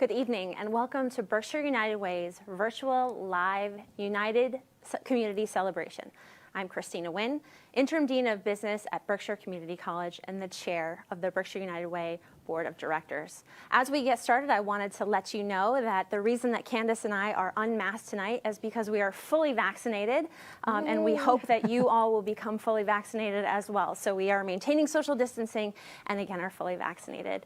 Good evening and welcome to Berkshire United Way's virtual live United Community Celebration. I'm Christina Wynn, Interim Dean of Business at Berkshire Community College and the Chair of the Berkshire United Way Board of Directors. As we get started, I wanted to let you know that the reason that Candace and I are unmasked tonight is because we are fully vaccinated, and we hope that you all will become fully vaccinated as well. So we are maintaining social distancing and again are fully vaccinated.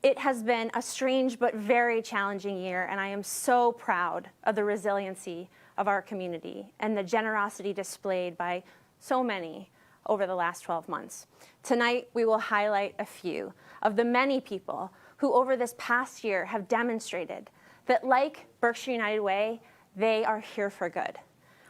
It has been a strange but very challenging year, and I am so proud of the resiliency of our community and the generosity displayed by so many over the last 12 months. Tonight, we will highlight a few of the many people who over this past year have demonstrated that, like Berkshire United Way, they are here for good.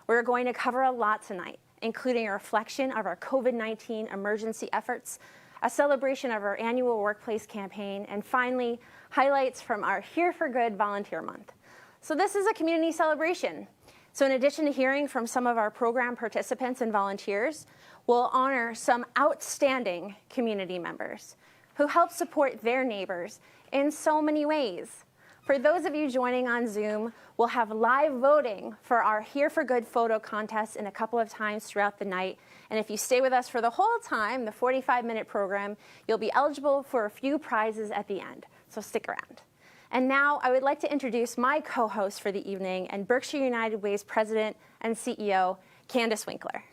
We're going to cover a lot tonight, including a reflection of our COVID-19 emergency efforts, a celebration of our annual workplace campaign, and finally, highlights from our Here for Good Volunteer Month. So this is a community celebration. So in addition to hearing from some of our program participants and volunteers, we'll honor some outstanding community members who help support their neighbors in so many ways. For those of you joining on Zoom, we'll have live voting for our Here for Good photo contest in a couple of times throughout the night. And if you stay with us for the whole time, the 45-minute program, you'll be eligible for a few prizes at the end. So stick around. And now I would like to introduce my co-host for the evening and Berkshire United Way's President and CEO, Candace Winkler.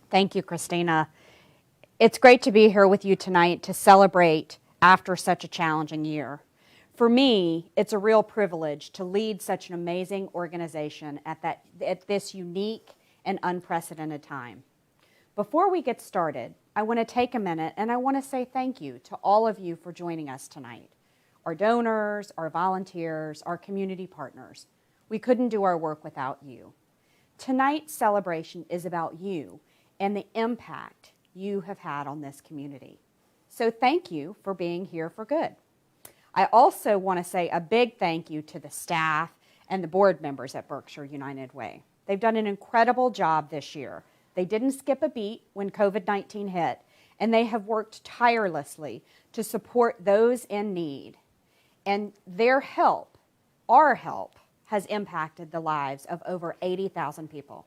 Thank you, Christina. It's great to be here with you tonight to celebrate after such a challenging year. For me, it's a real privilege to lead such an amazing organization at this unique and unprecedented time. Before we get started, I want to take a minute and I want to say thank you to all of you for joining us tonight. Our donors, our volunteers, our community partners. We couldn't do our work without you. Tonight's celebration is about you and the impact you have had on this community. So thank you for being here for good. I also want to say a big thank you to the staff and the board members at Berkshire United Way. They've done an incredible job this year. They didn't skip a beat when COVID-19 hit, and they have worked tirelessly to support those in need. And their help, our help, has impacted the lives of over 80,000 people.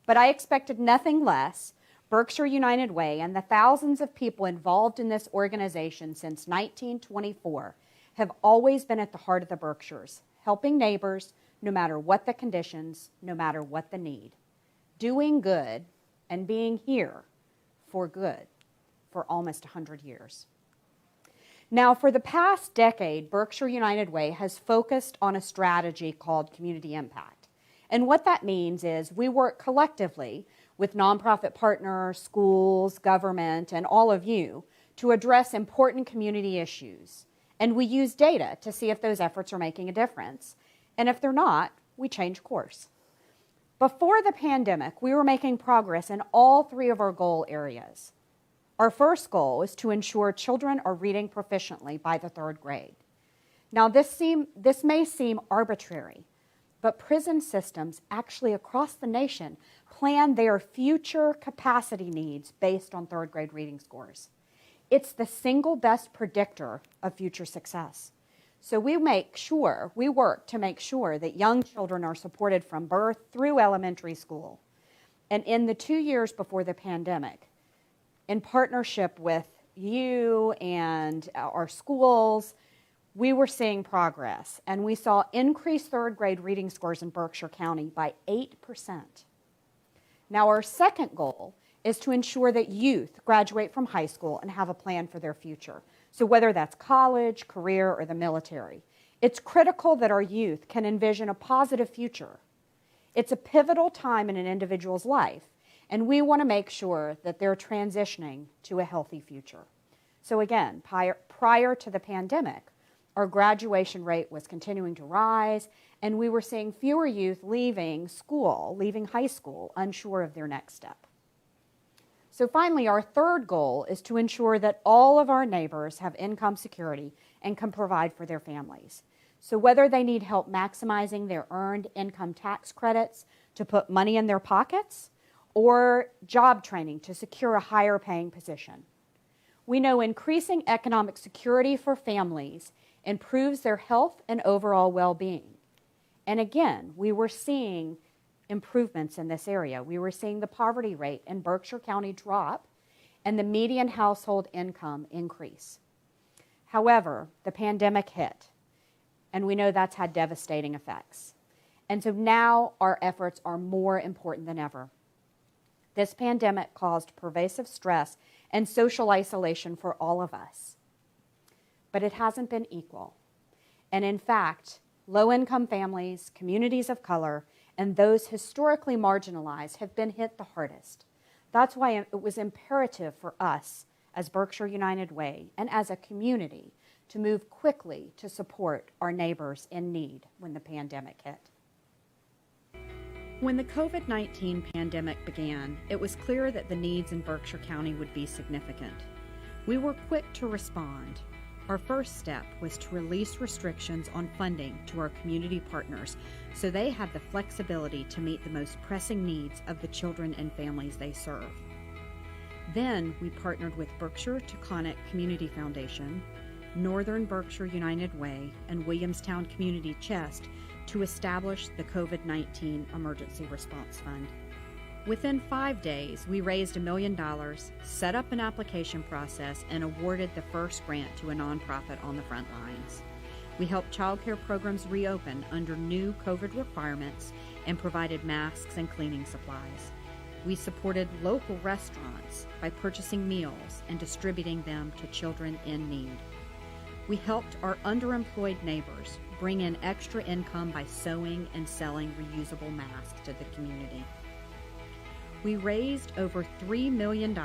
But I expected nothing less. Berkshire United Way and the thousands of people involved in this organization since 1924 have always been at the heart of the Berkshires, helping neighbors no matter what the conditions, no matter what the need, doing good and being here for good for almost 100 years. Now, for the past decade, Berkshire United Way has focused on a strategy called Community Impact. And what that means is we work collectively with nonprofit partners, schools, government, and all of you to address important community issues. And we use data to see if those efforts are making a difference. And if they're not, we change course. Before the pandemic, we were making progress in all three of our goal areas. Our first goal is to ensure children are reading proficiently by the third grade. Now, this may seem arbitrary, but prison systems actually across the nation plan their future capacity needs based on third grade reading scores. It's the single best predictor of future success. So we work to make sure that young children are supported from birth through elementary school. And in the 2 years before the pandemic, in partnership with you and our schools, we were seeing progress. And we saw increased third grade reading scores in Berkshire County by 8%. Now, our second goal is to ensure that youth graduate from high school and have a plan for their future. So whether that's college, career, or the military, it's critical that our youth can envision a positive future. It's a pivotal time in an individual's life, and we want to make sure that they're transitioning to a healthy future. So again, prior to the pandemic, our graduation rate was continuing to rise, and we were seeing fewer youth leaving high school, unsure of their next step. So finally, our third goal is to ensure that all of our neighbors have income security and can provide for their families. So whether they need help maximizing their earned income tax credits to put money in their pockets, or job training to secure a higher paying position. We know increasing economic security for families improves their health and overall well-being. And again, we were seeing improvements in this area. We were seeing the poverty rate in Berkshire County drop and the median household income increase. However, the pandemic hit, and we know that's had devastating effects. And so now our efforts are more important than ever. This pandemic caused pervasive stress and social isolation for all of us. But it hasn't been equal. And in fact, low-income families, communities of color, and those historically marginalized have been hit the hardest. That's why it was imperative for us as Berkshire United Way and as a community to move quickly to support our neighbors in need when the pandemic hit. When the COVID-19 pandemic began, it was clear that the needs in Berkshire County would be significant. We were quick to respond. Our first step was to release restrictions on funding to our community partners so they had the flexibility to meet the most pressing needs of the children and families they serve. Then we partnered with Berkshire Taconic Community Foundation, Northern Berkshire United Way, and Williamstown Community Chest to establish the COVID-19 Emergency Response Fund. Within 5 days, we raised $1 million, set up an application process, and awarded the first grant to a nonprofit on the front lines. We helped child care programs reopen under new COVID requirements and provided masks and cleaning supplies. We supported local restaurants by purchasing meals and distributing them to children in need. We helped our underemployed neighbors bring in extra income by sewing and selling reusable masks to the community. We raised over $3 million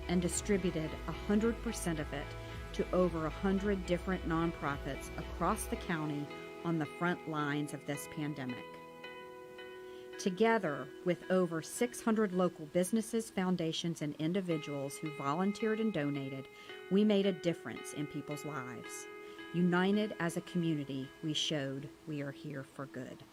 and distributed 100% of it to over 100 different nonprofits across the county on the front lines of this pandemic. Together with over 600 local businesses, foundations, and individuals who volunteered and donated, we made a difference in people's lives. United as a community, we showed we are here for good.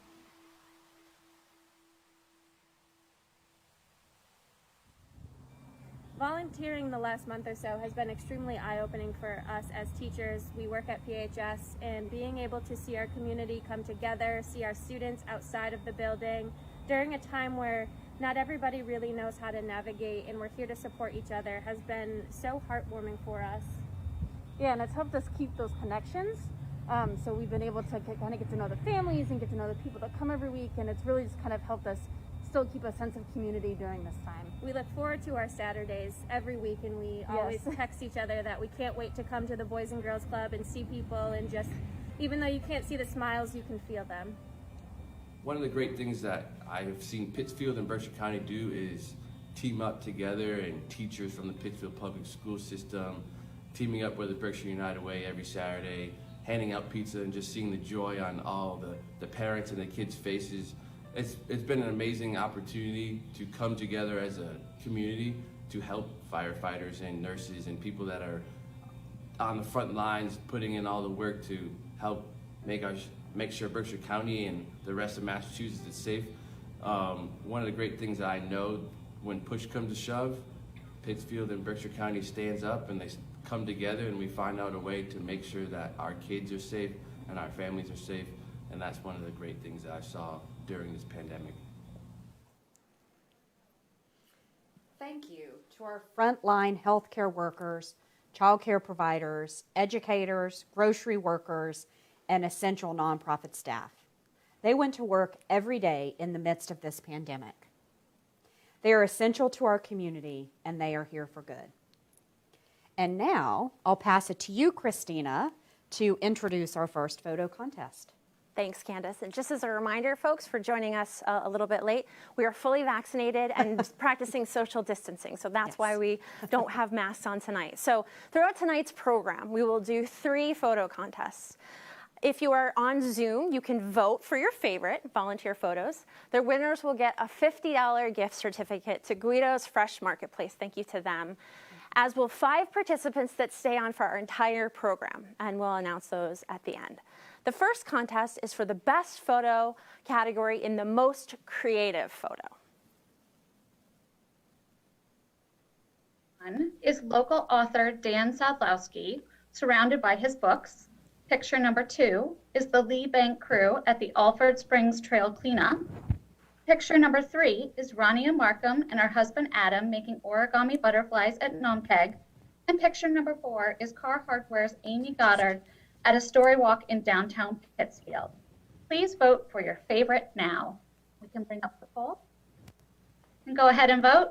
Volunteering the last month or so has been extremely eye-opening for us as teachers. We work at PHS, and being able to see our community come together, see our students outside of the building during a time where not everybody really knows how to navigate and we're here to support each other has been so heartwarming for us. Yeah, and it's helped us keep those connections. So we've been able to kind of get to know the families and get to know the people that come every week, and it's really just kind of helped us still keep a sense of community during this time. We look forward to our Saturdays every week, and we always text each other that we can't wait to come to the Boys and Girls Club and see people, and just, even though you can't see the smiles, you can feel them. One of the great things that I've seen Pittsfield and Berkshire County do is team up together, and teachers from the Pittsfield Public School System teaming up with the Berkshire United Way every Saturday, handing out pizza and just seeing the joy on all the parents and the kids' faces. It's been an amazing opportunity to come together as a community to help firefighters and nurses and people that are on the front lines putting in all the work to help make sure Berkshire County and the rest of Massachusetts is safe. One of the great things that I know, when push comes to shove, Pittsfield and Berkshire County stands up and they come together, and we find out a way to make sure that our kids are safe and our families are safe, and that's one of the great things that I saw during this pandemic. Thank you to our frontline healthcare workers, child care providers, educators, grocery workers, and essential nonprofit staff. They went to work every day in the midst of this pandemic. They are essential to our community, and they are here for good. And now I'll pass it to you, Christina, to introduce our first photo contest. Thanks, Candace. And just as a reminder, folks, for joining us a little bit late, we are fully vaccinated and practicing social distancing. So that's why we don't have masks on tonight. So throughout tonight's program, we will do 3 photo contests. If you are on Zoom, you can vote for your favorite volunteer photos. The winners will get a $50 gift certificate to Guido's Fresh Marketplace. Thank you to them. As will 5 participants that stay on for our entire program, and we'll announce those at the end. The first contest is for the best photo category in the most creative photo. One is local author Dan Sadlowski, surrounded by his books. Picture number 2 is the Lee Bank crew at the Alford Springs Trail cleanup. Picture number 3 is Ronnie Markham and her husband Adam making origami butterflies at Nomkeg. And picture number 4 is Carr Hardware's Amy Goddard at a story walk in downtown Pittsfield. Please vote for your favorite now. We can bring up the poll and go ahead and vote.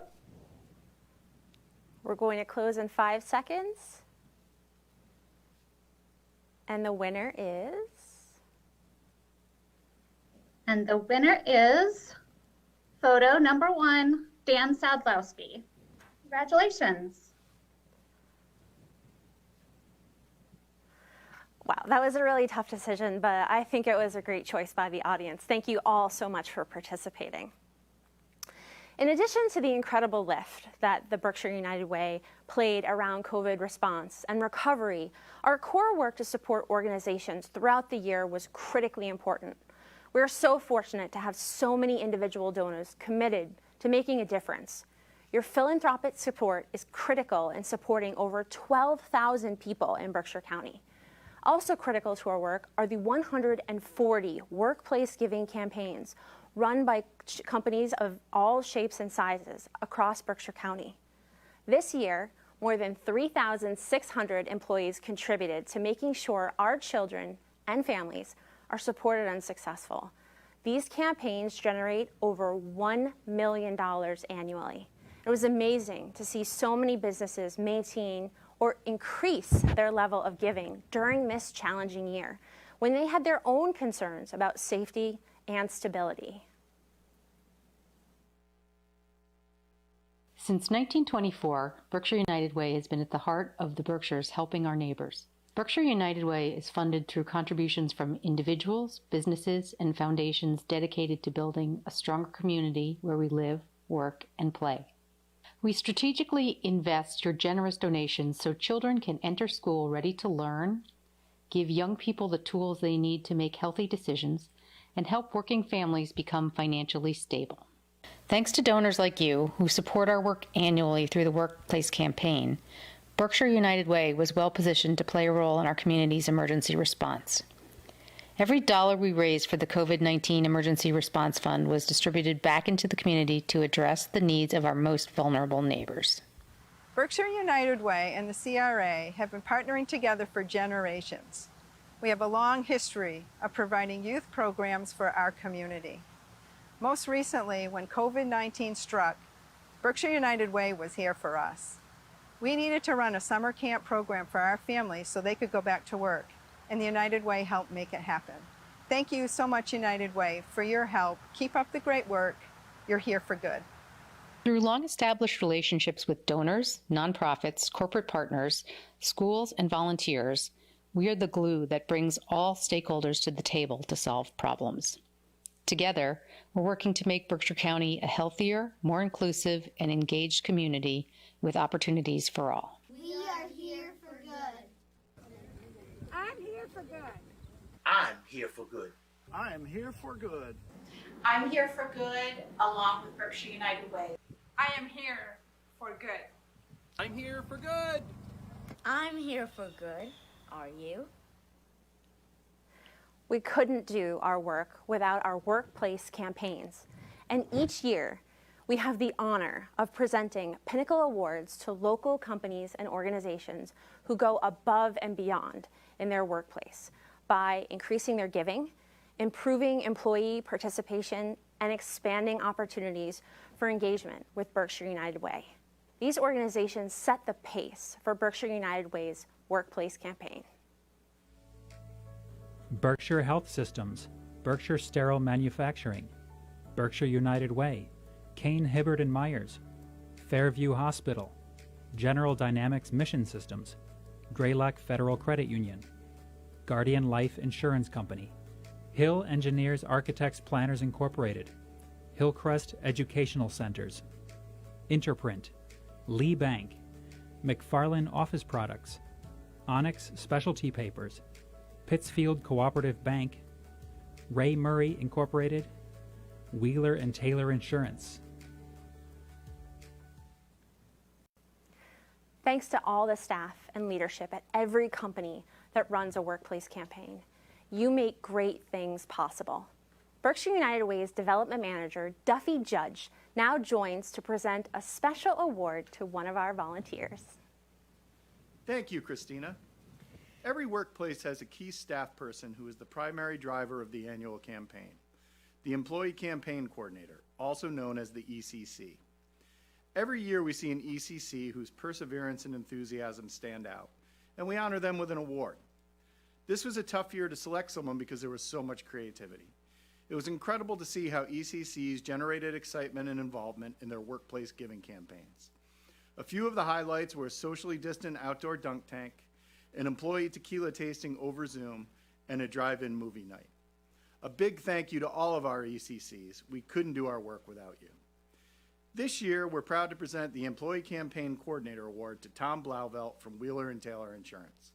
We're going to close in 5 seconds. And the winner is? And the winner is photo number 1, Dan Sadlowski. Congratulations. Wow, that was a really tough decision, but I think it was a great choice by the audience. Thank you all so much for participating. In addition to the incredible lift that the Berkshire United Way played around COVID response and recovery, our core work to support organizations throughout the year was critically important. We are so fortunate to have so many individual donors committed to making a difference. Your philanthropic support is critical in supporting over 12,000 people in Berkshire County. Also critical to our work are the 140 workplace giving campaigns run by companies of all shapes and sizes across Berkshire County. This year, more than 3,600 employees contributed to making sure our children and families are supported and successful. These campaigns generate over $1 million annually. It was amazing to see so many businesses maintain or increase their level of giving during this challenging year when they had their own concerns about safety and stability. Since 1924, Berkshire United Way has been at the heart of the Berkshires helping our neighbors. Berkshire United Way is funded through contributions from individuals, businesses, and foundations dedicated to building a stronger community where we live, work, and play. We strategically invest your generous donations so children can enter school ready to learn, give young people the tools they need to make healthy decisions, and help working families become financially stable. Thanks to donors like you who support our work annually through the Workplace Campaign, Berkshire United Way was well positioned to play a role in our community's emergency response. Every dollar we raised for the COVID-19 Emergency Response Fund was distributed back into the community to address the needs of our most vulnerable neighbors. Berkshire United Way and the CRA have been partnering together for generations. We have a long history of providing youth programs for our community. Most recently, when COVID-19 struck, Berkshire United Way was here for us. We needed to run a summer camp program for our families so they could go back to work, and the United Way helped make it happen. Thank you so much, United Way, for your help. Keep up the great work. You're here for good. Through long-established relationships with donors, nonprofits, corporate partners, schools, and volunteers, we are the glue that brings all stakeholders to the table to solve problems. Together, we're working to make Berkshire County a healthier, more inclusive, and engaged community with opportunities for all. We are here for good. I'm here for good. I'm here for good. I am here for good. I'm here for good, along with Berkshire United Way. I am here for good. I'm here for good. I'm here for good. Are you? We couldn't do our work without our workplace campaigns. And each year, we have the honor of presenting Pinnacle Awards to local companies and organizations who go above and beyond in their workplace by increasing their giving, improving employee participation, and expanding opportunities for engagement with Berkshire United Way. These organizations set the pace for Berkshire United Way's workplace campaign. Berkshire Health Systems, Berkshire Sterile Manufacturing, Berkshire United Way, Kane Hibbert and Myers, Fairview Hospital, General Dynamics Mission Systems, Greylock Federal Credit Union, Guardian Life Insurance Company, Hill Engineers Architects Planners Incorporated, Hillcrest Educational Centers, Interprint, Lee Bank, McFarland Office Products, Onyx Specialty Papers, Pittsfield Cooperative Bank, Ray Murray Incorporated, Wheeler and Taylor Insurance. Thanks to all the staff and leadership at every company that runs a workplace campaign. You make great things possible. Berkshire United Way's Development Manager, Duffy Judge, now joins to present a special award to one of our volunteers. Thank you, Christina. Every workplace has a key staff person who is the primary driver of the annual campaign, the Employee Campaign Coordinator, also known as the ECC. Every year we see an ECC whose perseverance and enthusiasm stand out, and we honor them with an award. This was a tough year to select someone because there was so much creativity. It was incredible to see how ECCs generated excitement and involvement in their workplace giving campaigns. A few of the highlights were a socially distant outdoor dunk tank, an employee tequila tasting over Zoom, and a drive-in movie night. A big thank you to all of our ECCs. We couldn't do our work without you. This year, we're proud to present the Employee Campaign Coordinator Award to Tom Blauvelt from Wheeler & Taylor Insurance.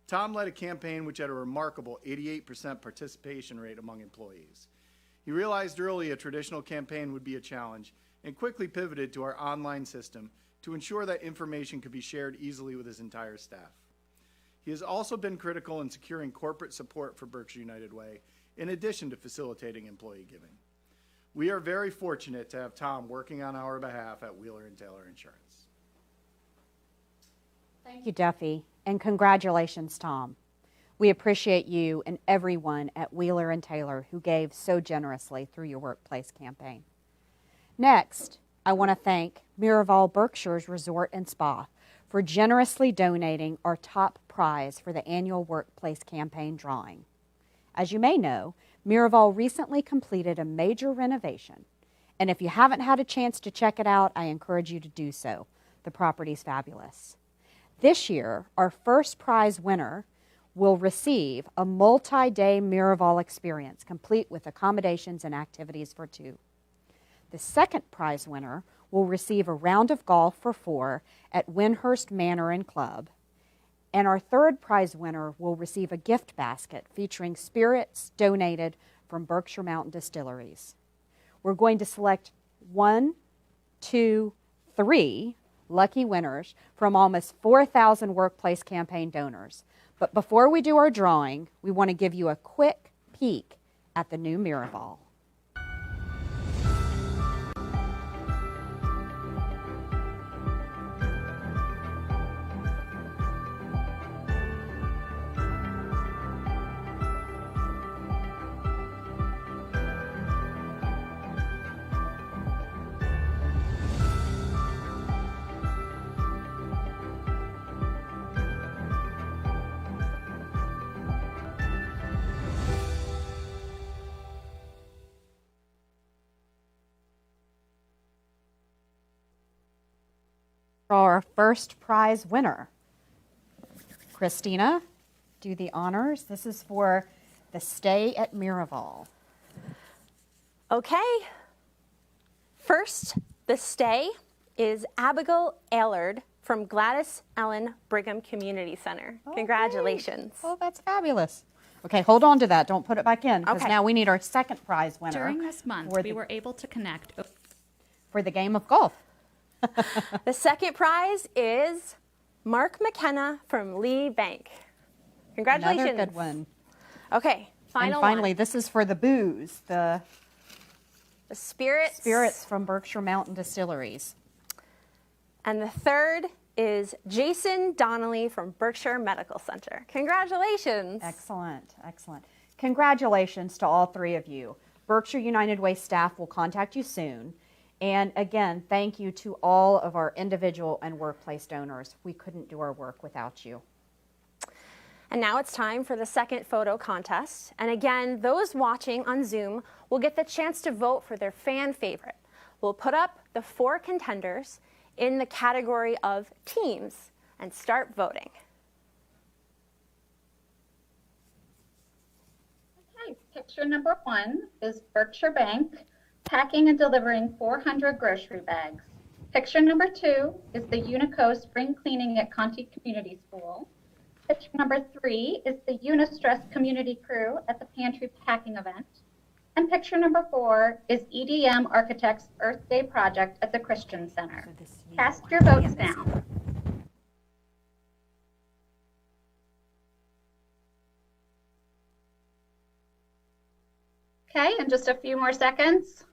Tom led a campaign which had a remarkable 88% participation rate among employees. He realized early a traditional campaign would be a challenge and quickly pivoted to our online system to ensure that information could be shared easily with his entire staff. He has also been critical in securing corporate support for Berkshire United Way, in addition to facilitating employee giving. We are very fortunate to have Tom working on our behalf at Wheeler & Taylor Insurance. Thank you, Duffy, and congratulations, Tom. We appreciate you and everyone at Wheeler & Taylor who gave so generously through your workplace campaign. Next, I want to thank Miraval Berkshire's Resort and Spa for generously donating our top prize for the annual workplace campaign drawing. As you may know, Miraval recently completed a major renovation, and if you haven't had a chance to check it out, I encourage you to do so. The property's fabulous. This year, our first prize winner will receive a multi-day Miraval experience, complete with accommodations and activities for two. The second prize winner will receive a round of golf for four at Windhurst Manor and Club. And our third prize winner will receive a gift basket featuring spirits donated from Berkshire Mountain Distilleries. We're going to select 1, 2, 3 lucky winners from almost 4,000 workplace campaign donors. But before we do our drawing, we want to give you a quick peek at the new Miraval. Our first prize winner. Christina, do the honors. This is for the stay at Miraval. Okay. First, the stay is Abigail Allard from Gladys Ellen Brigham Community Center. Oh, congratulations. Great. Oh, that's fabulous. Okay, hold on to that. Don't put it back in, because now we need our second prize winner. During this month, we were able to connect for the game of golf. The second prize is Mark McKenna from Lee Bank. Congratulations. Another good one. Okay, final finally, this is for the booze, the spirits. Spirits from Berkshire Mountain Distilleries. And the third is Jason Donnelly from Berkshire Medical Center. Congratulations. Excellent, excellent. Congratulations to all three of you. Berkshire United Way staff will contact you soon. And again, thank you to all of our individual and workplace donors. We couldn't do our work without you. And now it's time for the second photo contest. And again, those watching on Zoom will get the chance to vote for their fan favorite. We'll put up the 4 contenders in the category of teams and start voting. Okay, picture number 1 is Berkshire Bank packing and delivering 400 grocery bags. Picture number 2 is the Unico spring cleaning at Conti Community School. Picture number 3 is the Unistress community crew at the pantry packing event. And picture number 4 is EDM Architects Earth Day project at the Christian Center. Cast your votes now. Okay, in just a few more seconds.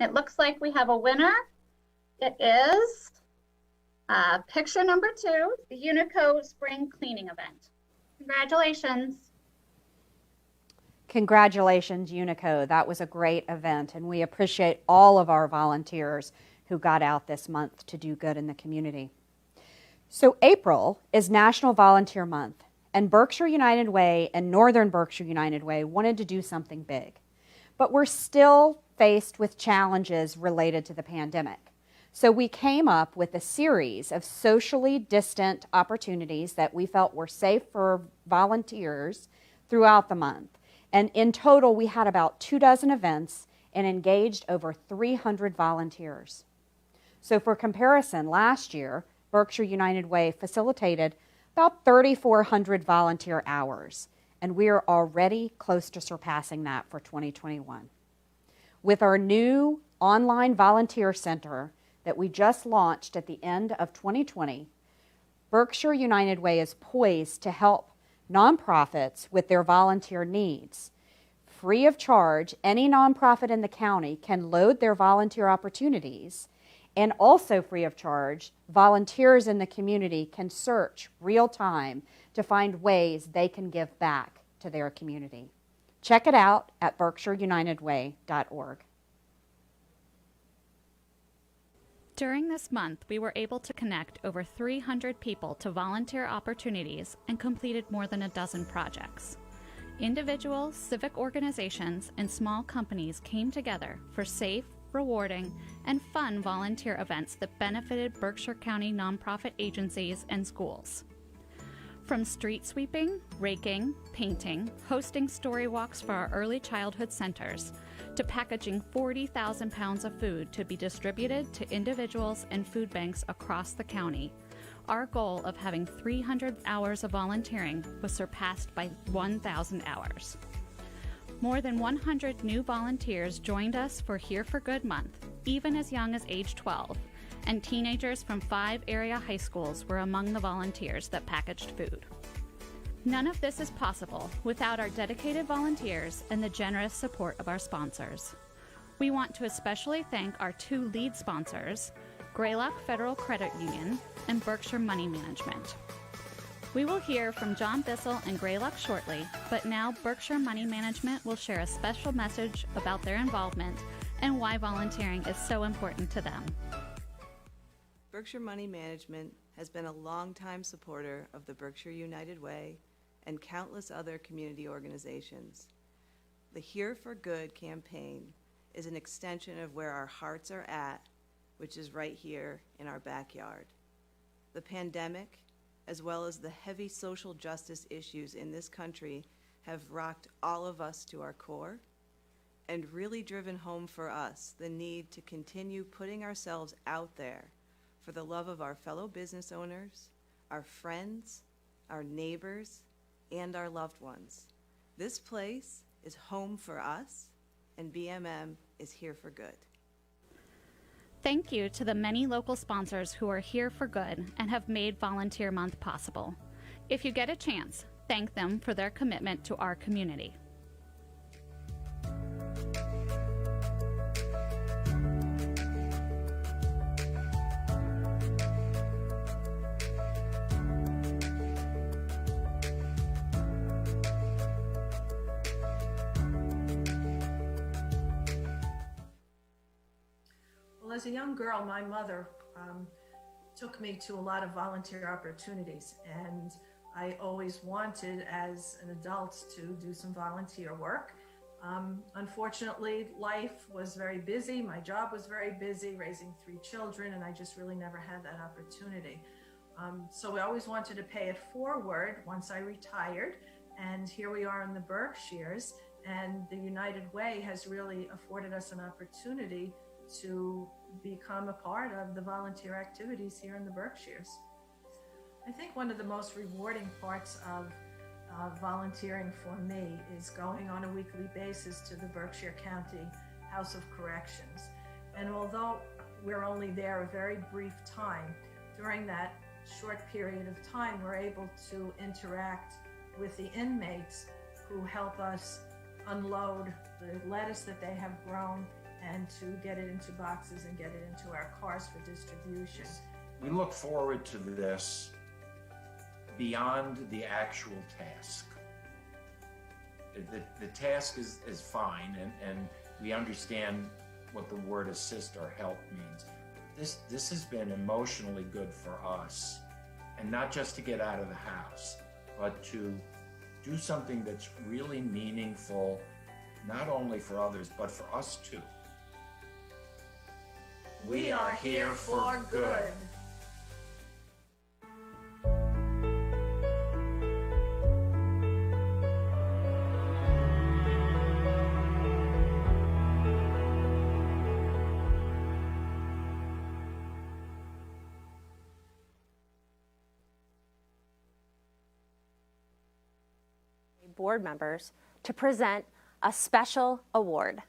It looks like we have a winner. It is picture number 2, the Unico Spring Cleaning Event. Congratulations. Congratulations, Unico. That was a great event, and we appreciate all of our volunteers who got out this month to do good in the community. So April is National Volunteer Month, and Berkshire United Way and Northern Berkshire United Way wanted to do something big. But we're still faced with challenges related to the pandemic. So we came up with a series of socially distant opportunities that we felt were safe for volunteers throughout the month. And in total, we had about 24 events and engaged over 300 volunteers. So for comparison, last year, Berkshire United Way facilitated about 3,400 volunteer hours, and we are already close to surpassing that for 2021. With our new online volunteer center that we just launched at the end of 2020, Berkshire United Way is poised to help nonprofits with their volunteer needs. Free of charge, any nonprofit in the county can load their volunteer opportunities, and also free of charge, volunteers in the community can search real time to find ways they can give back to their community. Check it out at berkshireunitedway.org. During this month, we were able to connect over 300 people to volunteer opportunities and completed more than a dozen projects. Individuals, civic organizations, and small companies came together for safe, rewarding, and fun volunteer events that benefited Berkshire County nonprofit agencies and schools. From street sweeping, raking, painting, hosting story walks for our early childhood centers, to packaging 40,000 pounds of food to be distributed to individuals and food banks across the county, our goal of having 300 hours of volunteering was surpassed by 1,000 hours. More than 100 new volunteers joined us for Here for Good Month, even as young as age 12, and teenagers from 5 area high schools were among the volunteers that packaged food. None of this is possible without our dedicated volunteers and the generous support of our sponsors. We want to especially thank our 2 lead sponsors, Greylock Federal Credit Union and Berkshire Money Management. We will hear from John Bissell and Greylock shortly, but now Berkshire Money Management will share a special message about their involvement and why volunteering is so important to them. Berkshire Money Management has been a longtime supporter of the Berkshire United Way and countless other community organizations. The Here for Good campaign is an extension of where our hearts are at, which is right here in our backyard. The pandemic, as well as the heavy social justice issues in this country, have rocked all of us to our core and really driven home for us the need to continue putting ourselves out there for the love of our fellow business owners, our friends, our neighbors, and our loved ones. This place is home for us, and BMM is here for good. Thank you to the many local sponsors who are here for good and have made Volunteer Month possible. If you get a chance, thank them for their commitment to our community. As a young girl, my mother took me to a lot of volunteer opportunities, and I always wanted, as an adult, to do some volunteer work. Unfortunately, life was very busy. My job was very busy, raising 3 children, and I just really never had that opportunity. So I always wanted to pay it forward once I retired, and here we are in the Berkshires, and the United Way has really afforded us an opportunity to become a part of the volunteer activities here in the Berkshires. I think one of the most rewarding parts of volunteering for me is going on a weekly basis to the Berkshire County House of Corrections. And although we're only there a very brief time, during that short period of time, we're able to interact with the inmates who help us unload the lettuce that they have grown and to get it into boxes and get it into our cars for distribution. We look forward to this beyond the actual task. The task is fine, and we understand what the word assist or help means. This has been emotionally good for us, and not just to get out of the house, but to do something that's really meaningful, not only for others, but for us too. We are here for good. Board members to present a special award.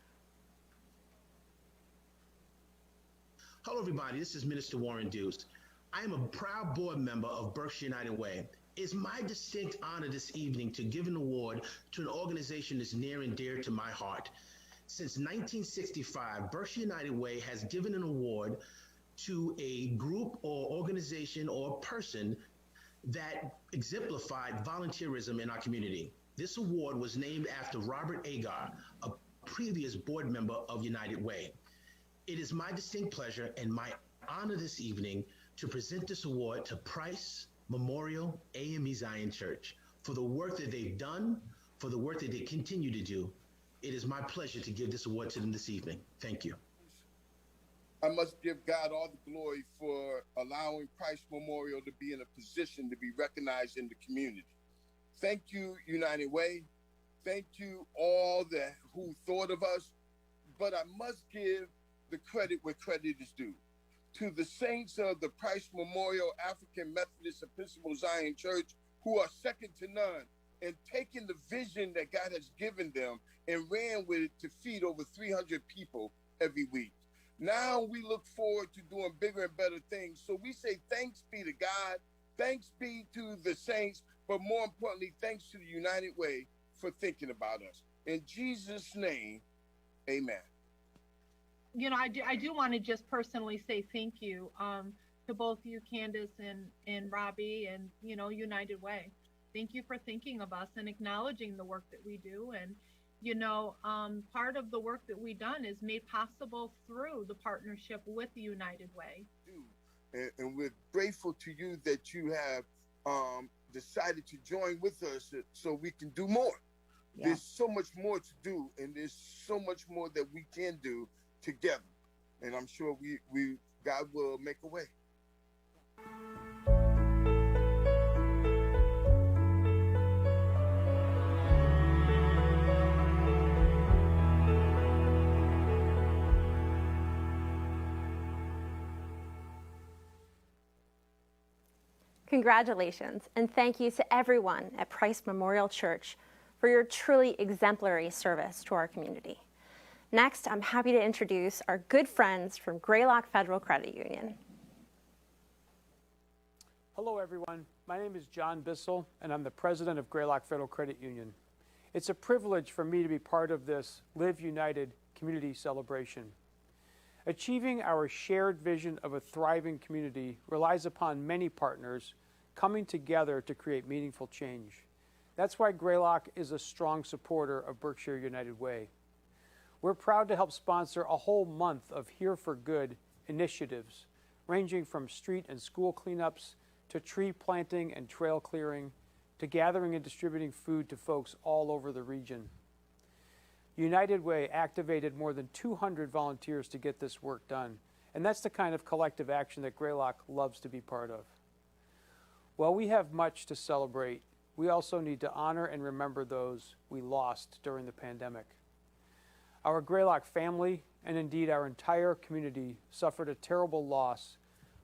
Hello, everybody. This is Minister Warren Deuce. I am a proud board member of Berkshire United Way. It's my distinct honor this evening to give an award to an organization that's near and dear to my heart. Since 1965, Berkshire United Way has given an award to a group or organization or person that exemplified volunteerism in our community. This award was named after Robert Agar, a previous board member of United Way. It is my distinct pleasure and my honor this evening to present this award to Price Memorial AME Zion Church for the work that they've done, for the work that they continue to do. It is my pleasure to give this award to them this evening. Thank you. I must give God all the glory for allowing Price Memorial to be in a position to be recognized in the community. Thank you, United Way. Thank you all who thought of us. But I must give the credit where credit is due. To the saints of the Price Memorial African Methodist Episcopal Zion Church, who are second to none, and taking the vision that God has given them and ran with it to feed over 300 people every week. Now we look forward to doing bigger and better things. So we say thanks be to God, thanks be to the saints, but more importantly, thanks to the United Way for thinking about us. In Jesus' name, amen. You know, I do want to just personally say thank you to both you, Candace and Robbie, and, you know, United Way. Thank you for thinking of us and acknowledging the work that we do. And, you know, part of the work that we've done is made possible through the partnership with the United Way. And we're grateful to you that you have decided to join with us so we can do more. Yeah. There's so much more to do, and there's so much more that we can do together. And I'm sure God will make a way. Congratulations, and thank you to everyone at Price Memorial Church for your truly exemplary service to our community. Next, I'm happy to introduce our good friends from Greylock Federal Credit Union. Hello, everyone. My name is John Bissell, and I'm the president of Greylock Federal Credit Union. It's a privilege for me to be part of this Live United community celebration. Achieving our shared vision of a thriving community relies upon many partners coming together to create meaningful change. That's why Greylock is a strong supporter of Berkshire United Way. We're proud to help sponsor a whole month of Here for Good initiatives, ranging from street and school cleanups to tree planting and trail clearing, to gathering and distributing food to folks all over the region. United Way activated more than 200 volunteers to get this work done, and that's the kind of collective action that Greylock loves to be part of. While we have much to celebrate, we also need to honor and remember those we lost during the pandemic. Our Greylock family, and indeed our entire community, suffered a terrible loss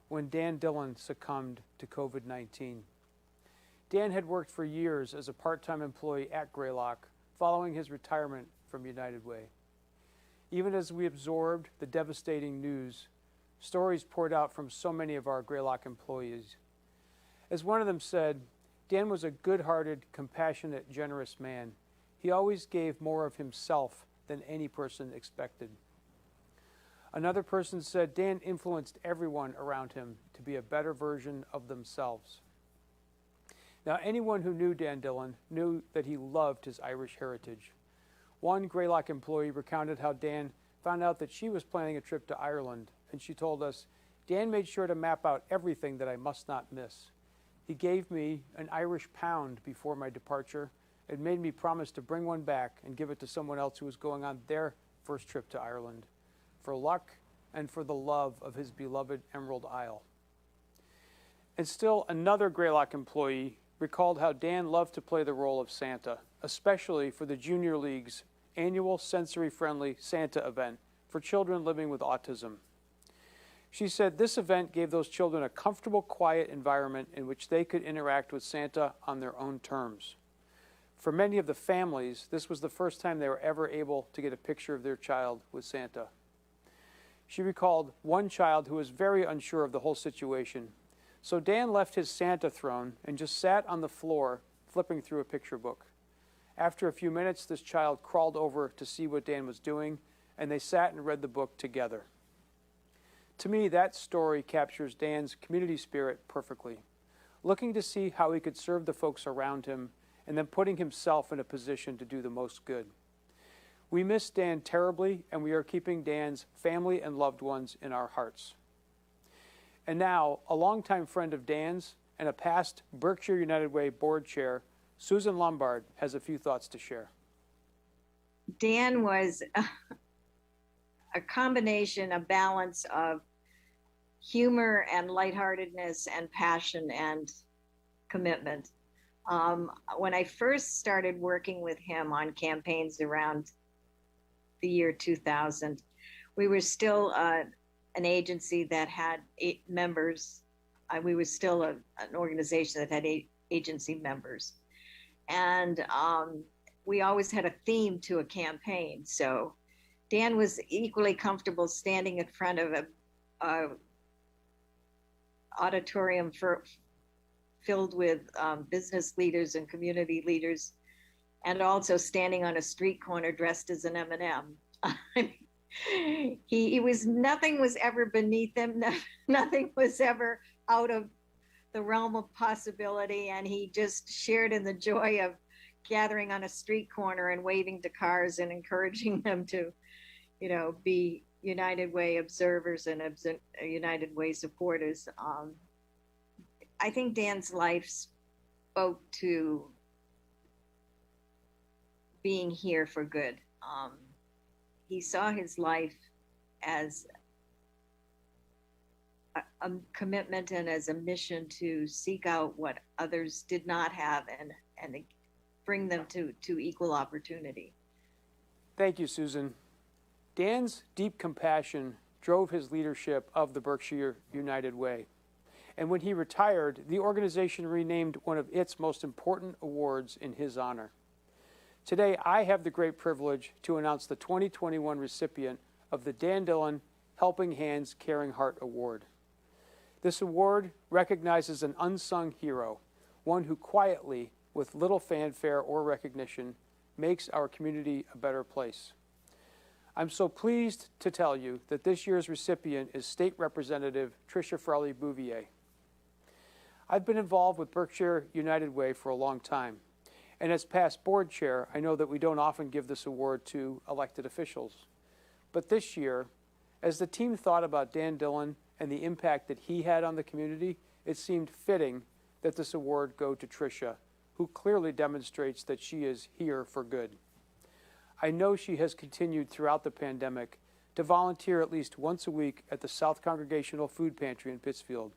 when Dan Dillon succumbed to COVID-19. Dan had worked for years as a part-time employee at Greylock following his retirement from United Way. Even as we absorbed the devastating news, stories poured out from so many of our Greylock employees. As one of them said, Dan was a good-hearted, compassionate, generous man. he always gave more of himself than any person expected. Another person said Dan influenced everyone around him to be a better version of themselves. Now, anyone who knew Dan Dillon knew that he loved his Irish heritage. One Greylock employee recounted how Dan found out that she was planning a trip to Ireland, and she told us, Dan made sure to map out everything that I must not miss. He gave me an Irish pound before my departure and made me promise to bring one back and give it to someone else who was going on their first trip to Ireland, for luck and for the love of his beloved Emerald Isle. And still another Greylock employee recalled how Dan loved to play the role of Santa, especially for the Junior League's annual sensory-friendly Santa event for children living with autism. She said this event gave those children a comfortable, quiet environment in which they could interact with Santa on their own terms. For many of the families, this was the first time they were ever able to get a picture of their child with Santa. She recalled one child who was very unsure of the whole situation. So Dan left his Santa throne and just sat on the floor flipping through a picture book. After a few minutes, this child crawled over to see what Dan was doing, and they sat and read the book together. To me, that story captures Dan's community spirit perfectly, looking to see how he could serve the folks around him and then putting himself in a position to do the most good. We miss Dan terribly, and we are keeping Dan's family and loved ones in our hearts. And now, a longtime friend of Dan's and a past Berkshire United Way board chair, Susan Lombard, has a few thoughts to share. Dan was a combination, a balance of humor and lightheartedness and passion and commitment. When I first started working with him on campaigns around the year 2000, we were still an agency that had 8 members. We were still an organization that had 8 agency members. And we always had a theme to a campaign. So Dan was equally comfortable standing in front of a auditorium filled with business leaders and community leaders, and also standing on a street corner dressed as an M&M. He was, nothing was ever beneath him. Nothing was ever out of the realm of possibility. And he just shared in the joy of gathering on a street corner and waving to cars and encouraging them to, you know, be United Way observers and United Way supporters. I think Dan's life spoke to being here for good. He saw his life as a commitment and as a mission to seek out what others did not have and bring them to equal opportunity. Thank you, Susan. Dan's deep compassion drove his leadership of the Berkshire United Way. And when he retired, the organization renamed one of its most important awards in his honor. Today, I have the great privilege to announce the 2021 recipient of the Dan Dillon Helping Hands Caring Heart Award. This award recognizes an unsung hero, one who quietly, with little fanfare or recognition, makes our community a better place. I'm so pleased to tell you that this year's recipient is State Representative Tricia Frawley-Bouvier. I've been involved with Berkshire United Way for a long time, and as past board chair, I know that we don't often give this award to elected officials. But this year, as the team thought about Dan Dillon and the impact that he had on the community, it seemed fitting that this award go to Tricia, who clearly demonstrates that she is here for good. I know she has continued throughout the pandemic to volunteer at least once a week at the South Congregational Food Pantry in Pittsfield.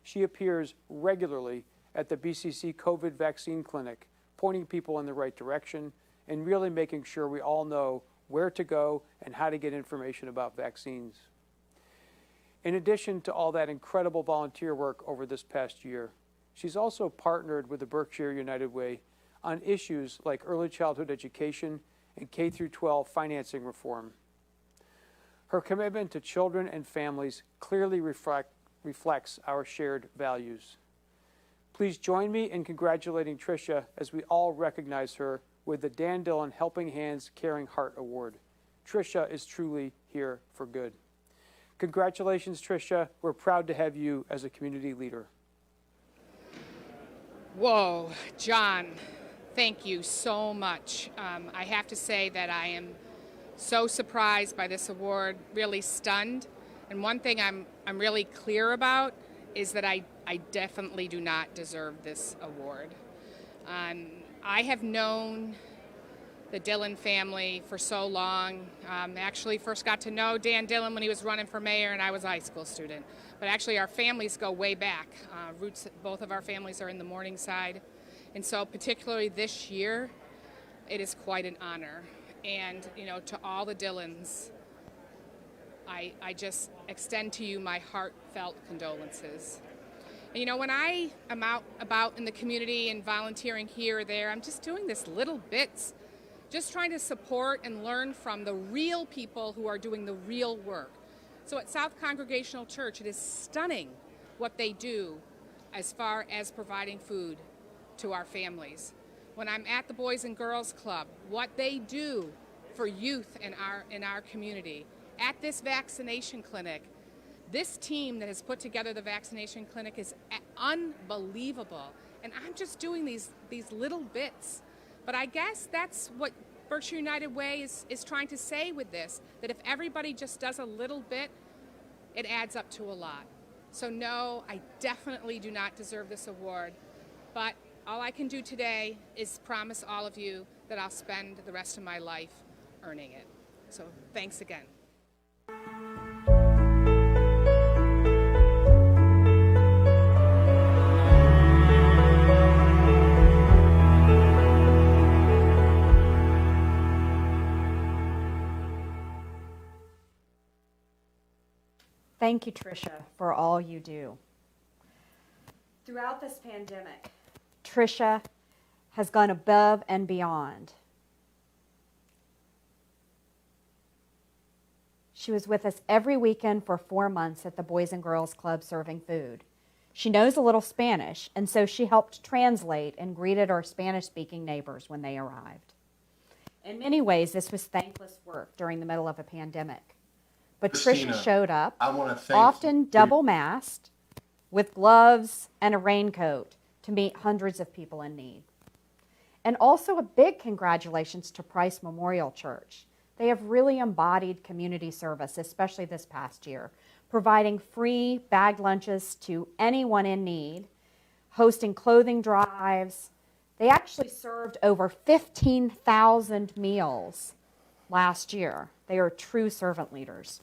She appears regularly at the BCC COVID vaccine clinic, pointing people in the right direction and really making sure we all know where to go and how to get information about vaccines. In addition to all that incredible volunteer work over this past year, she's also partnered with the Berkshire United Way on issues like early childhood education and K-12 financing reform. Her commitment to children and families clearly reflects our shared values. Please join me in congratulating Tricia as we all recognize her with the Dan Dillon Helping Hands Caring Heart Award. Tricia is truly here for good. Congratulations, Tricia. We're proud to have you as a community leader. Whoa, John, thank you so much. I have to say that I am so surprised by this award, really stunned. And one thing I'm really clear about is that I definitely do not deserve this award. I have known the Dillon family for so long. Actually first got to know Dan Dillon when he was running for mayor and I was a high school student. But actually our families go way back. Roots, both of our families are in the Morningside. And so particularly this year, it is quite an honor. And, you know, to all the Dillons, I just extend to you my heartfelt condolences. And, you know, when I am out about in the community and volunteering here or there, I'm just doing this little bits, just trying to support and learn from the real people who are doing the real work. So at South Congregational Church, it is stunning what they do as far as providing food to our families. When I'm at the Boys and Girls Club, what they do for youth in our community. At this vaccination clinic, this team that has put together the vaccination clinic is unbelievable. And I'm just doing these little bits. But I guess that's what Berkshire United Way is trying to say with this, that if everybody just does a little bit, it adds up to a lot. So no, I definitely do not deserve this award. But all I can do today is promise all of you that I'll spend the rest of my life earning it. So thanks again. Thank you, Tricia, for all you do. Throughout this pandemic, Tricia has gone above and beyond. She was with us every weekend for 4 months at the Boys and Girls Club serving food. She knows a little Spanish, and so she helped translate and greeted our Spanish-speaking neighbors when they arrived. In many ways, this was thankless work during the middle of a pandemic. But Christina, Tricia showed up, I want to thank often you. double-masked, with gloves and a raincoat to meet hundreds of people in need. And also a big congratulations to Price Memorial Church. They have really embodied community service, especially this past year, providing free bagged lunches to anyone in need, hosting clothing drives. They actually served over 15,000 meals last year. They are true servant leaders.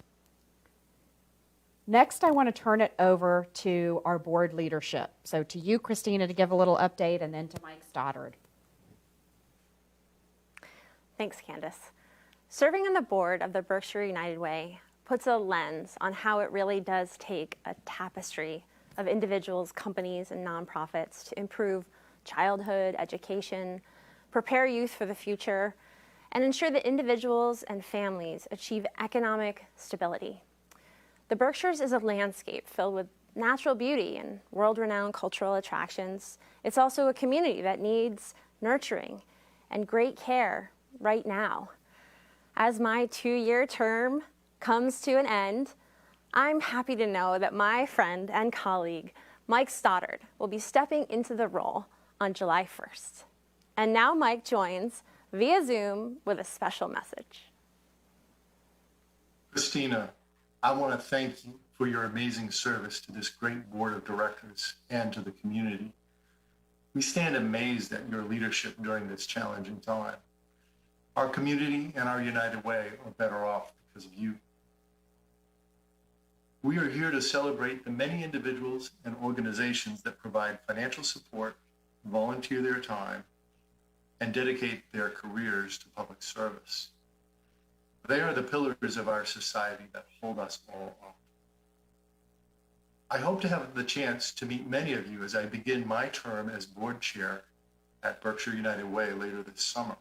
Next, I want to turn it over to our board leadership. So to you, Christina, to give a little update, and then to Mike Stoddard. Thanks, Candace. Serving on the board of the Berkshire United Way puts a lens on how it really does take a tapestry of individuals, companies, and nonprofits to improve childhood education, prepare youth for the future, and ensure that individuals and families achieve economic stability. The Berkshires is a landscape filled with natural beauty and world-renowned cultural attractions. It's also a community that needs nurturing and great care right now. As my 2-year term comes to an end, I'm happy to know that my friend and colleague, Mike Stoddard, will be stepping into the role on July 1st. And now Mike joins via Zoom with a special message. Christina, I want to thank you for your amazing service to this great board of directors and to the community. We stand amazed at your leadership during this challenging time. Our community and our United Way are better off because of you. We are here to celebrate the many individuals and organizations that provide financial support, volunteer their time, and dedicate their careers to public service. They are the pillars of our society that hold us all up. I hope to have the chance to meet many of you as I begin my term as board chair at Berkshire United Way later this summer.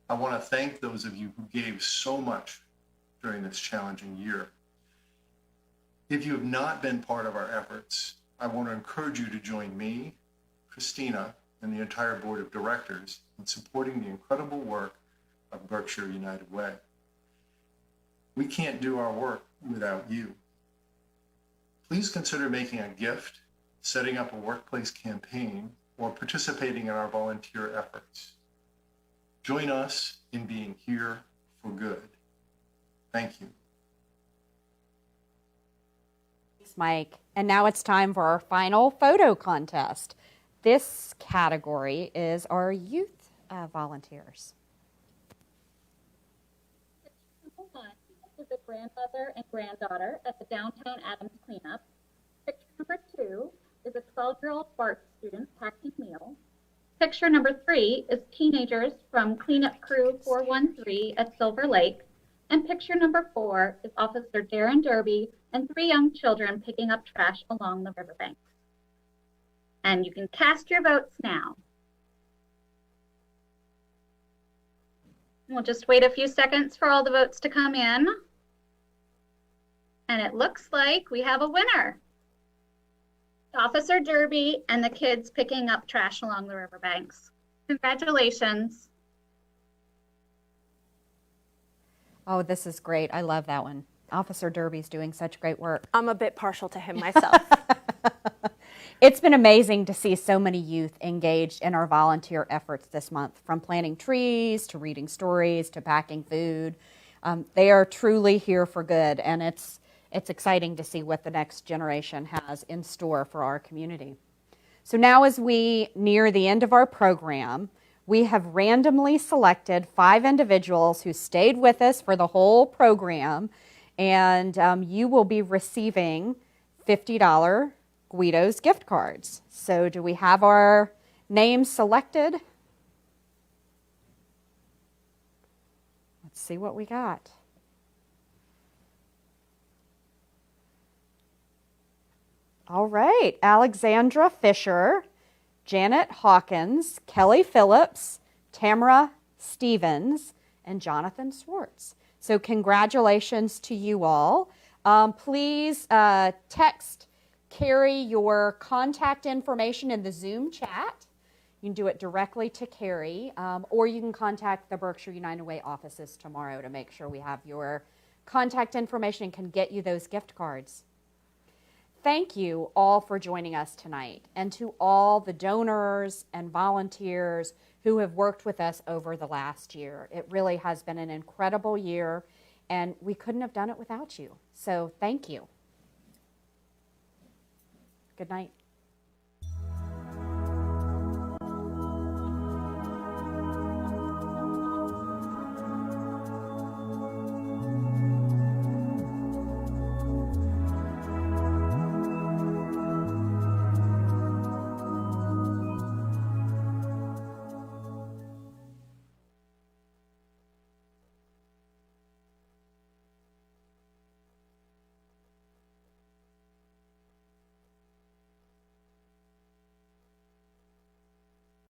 I want to thank those of you who gave so much during this challenging year. If you have not been part of our efforts, I want to encourage you to join me, Christina, and the entire board of directors in supporting the incredible work of Berkshire United Way. We can't do our work without you. Please consider making a gift, setting up a workplace campaign, or participating in our volunteer efforts. Join us in being here for good. Thank you. Thanks, Mike. And now it's time for our final photo contest. This category is our youth volunteers. Number 1 is a grandmother and granddaughter at the Downtown Adams cleanup. Picture number 2 is a 12-year-old BART student packing meals. Picture number 3 is teenagers from Cleanup Crew 413 at Silver Lake. And picture number 4 is Officer Darren Derby and 3 young children picking up trash along the riverbanks. And you can cast your votes now. We'll just wait a few seconds for all the votes to come in. And it looks like we have a winner. Officer Derby and the kids picking up trash along the riverbanks. Congratulations. Oh, this is great. I love that one. Officer Derby's doing such great work. I'm a bit partial to him myself. It's been amazing to see so many youth engaged in our volunteer efforts this month, from planting trees to reading stories to packing food. They are truly here for good, and it's exciting to see what the next generation has in store for our community. So now, as we near the end of our program, we have randomly selected 5 individuals who stayed with us for the whole program, and you will be receiving $50 Guido's gift cards. So do we have our names selected? Let's see what we got. All right, Alexandra Fisher, Janet Hawkins, Kelly Phillips, Tamara Stevens, and Jonathan Swartz. So congratulations to you all. Please text Carrie your contact information in the Zoom chat. You can do it directly to Carrie, or you can contact the Berkshire United Way offices tomorrow to make sure we have your contact information and can get you those gift cards. Thank you all for joining us tonight, and to all the donors and volunteers who have worked with us over the last year. It really has been an incredible year, and we couldn't have done it without you. So thank you. Good night.